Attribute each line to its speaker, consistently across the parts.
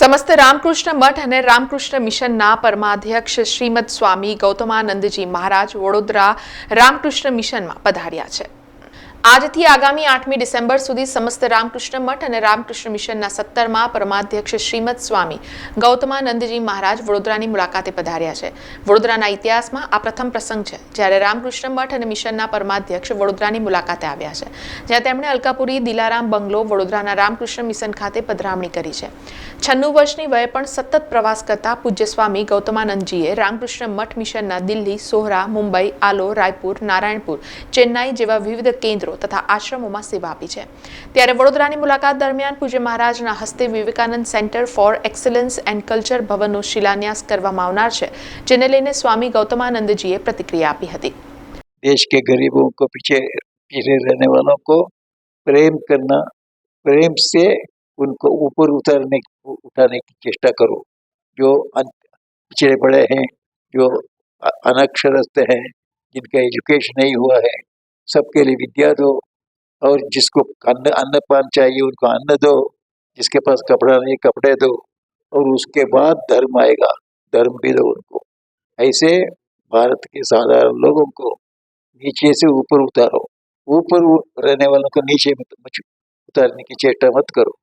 Speaker 1: સમસ્ત રામકૃષ્ણ મઠ અને રામકૃષ્ણ મિશનના પરમાધ્યક્ષ શ્રીમદ સ્વામી ગૌતમાનંદજી મહારાજ વડોદરા રામકૃષ્ણ મિશનમાં પધાર્યા છે। આજથી આગામી 8મી ડિસેમ્બર સુધી સમસ્ત રામકૃષ્ણ મઠ અને રામકૃષ્ણ મિશનના 17મા પરમાધ્યક્ષ શ્રીમદ સ્વામી ગૌતમાનંદજી મહારાજ વડોદરાની મુલાકાતે પધાર્યા છે। વડોદરાના ઇતિહાસમાં આ પ્રથમ પ્રસંગ છે જ્યારે રામકૃષ્ણ મઠ અને મિશનના પરમાધ્યક્ષ વડોદરાની મુલાકાતે આવ્યા છે, જ્યાં તેમણે અલકાપુરી દિલારામ બંગલો વડોદરાના રામકૃષ્ણ મિશન ખાતે પધરામણી કરી છે। 96 વર્ષની વયે પણ સતત પ્રવાસ કરતા પૂજ્ય સ્વામી ગૌતમાનંદજીએ રામકૃષ્ણ મઠ મિશનના દિલ્હી, સોહરા, મુંબઈ, આલો, રાયપુર, નારાયણપુર, ચેન્નાઈ જેવા વિવિધ કેન્દ્રો તથા આશ્રમોમાં સેવા આપી છે। ત્યારે વડોદરાની મુલાકાત દરમિયાન પૂજ્ય મહારાજના હસ્તે Vivekananda centre for excellence and culture ભવનનો શિલાન્યાસ કરવામાં આવનાર છે, જેને લઈને સ્વામી ગૌતમાનંદજીએ प्रतिक्रिया આપી હતી।
Speaker 2: देश के गरीबों को पीछे रहने वालों को प्रेम करना, प्रेम से उनको ऊपर उठाने की चेष्टा करो। जो पिछड़े पड़े हैं, जो अनक्षरस्थ हैं, जिनका एजुकेशन नहीं हुआ है, सबके लिए विद्या दो। और जिसको अन्न पान चाहिए उनको अन्न दो, जिसके पास कपड़ा नहीं कपड़े दो। और उसके बाद धर्म आएगा, धर्म भी दो उनको। ऐसे भारत के साधारण लोगों को नीचे से ऊपर उतारो, ऊपर रहने वालों को नीचे उतारने की चेष्टा मत करो।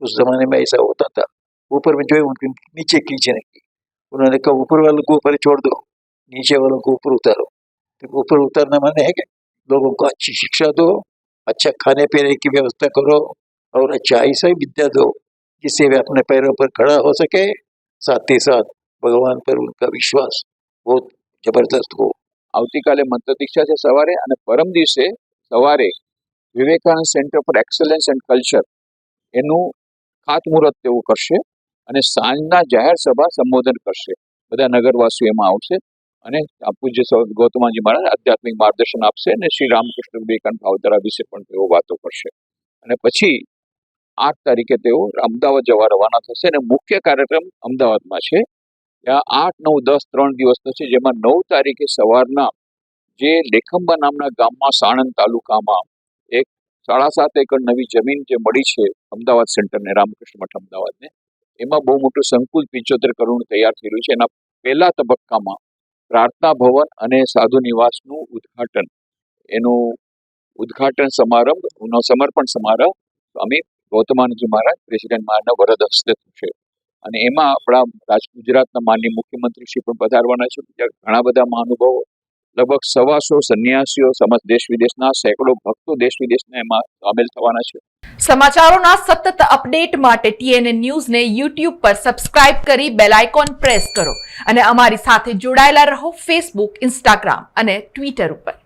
Speaker 2: उस जमाने में ऐसा होता था, ऊपर में जो है उनके नीचे खींचने की। उन्होंने कहा ऊपर वालों को ऊपर छोड़ दो, नीचे वालों को ऊपर उतारो। तो ऊपर उतारना माने है कि लोगों को अच्छी शिक्षा दो, अच्छा खाने पीने की व्यवस्था करो और अच्छा ऐसा विद्या दो जिससे वे अपने पैरों पर खड़ा हो सके। साथ ही साथ भगवान पर उनका विश्वास बहुत जबरदस्त हो।
Speaker 3: આવતીકાલે મંત્ર દીક્ષા છે સવારે, અને પરમ દિવસે સવારે Vivekananda centre for excellence and culture એનું ખાતમુહૂર્ત તેઓ કરશે, અને સાંજના જાહેર સભા સંબોધન કરશે। બધા નગરવાસીઓ એમાં આવશે અને પૂજ્ય ગૌતમાનંદજી મહારાજ આધ્યાત્મિક માર્ગદર્શન આપશે અને શ્રી રામકૃષ્ણ વિવેકાનંદ ભાવધારા વિશે પણ તેઓ વાતો કરશે। અને પછી 8 તારીખે તેઓ અમદાવાદ જવા રવાના થશે, અને મુખ્ય કાર્યક્રમ અમદાવાદમાં છે। ત્યાં 8, 9, 10 3 દિવસ થશે, જેમાં 9 તારીખે સવારના જે લેખંબા નામના ગામમાં સાણંદ તાલુકામાં એક 7.5 એકર નવી જમીન જે મળી છે અમદાવાદ સેન્ટરને, રામકૃષ્ણ મઠ અમદાવાદને, એમાં બહુ મોટું સંકુલ 75 કરોડ તૈયાર થઈ રહ્યું છે। એના પહેલા તબક્કામાં પ્રાર્થના ભવન અને સાધુ નિવાસનું ઉદ્ઘાટન સમારંભ સમર્પણ સમારોહ સ્વામી ગૌતમાનંદજી મહારાજ પ્રેસિડેન્ટ મહારાજના વરદ હસ્તે થશે। અને એમાં આપણા ગુજરાતના માનનીય મુખ્યમંત્રી શ્રી પણ પધારવાના છે। ત્યાં ઘણા બધા મહાનુભાવો, લગભગ 125 સંન્યાસીઓ, સમસ્ત દેશ વિદેશના સેંકડો ભક્તો દેશ વિદેશના એમાં સામેલ થવાના છે।
Speaker 1: સમાચારોના સતત અપડેટ માટે TNN ન્યૂઝને YouTube પર સબસ્ક્રાઇબ કરી બેલ આઇકોન પ્રેસ કરો અને અમારી સાથે જોડાયેલા રહો Facebook, Instagram અને Twitter ઉપર।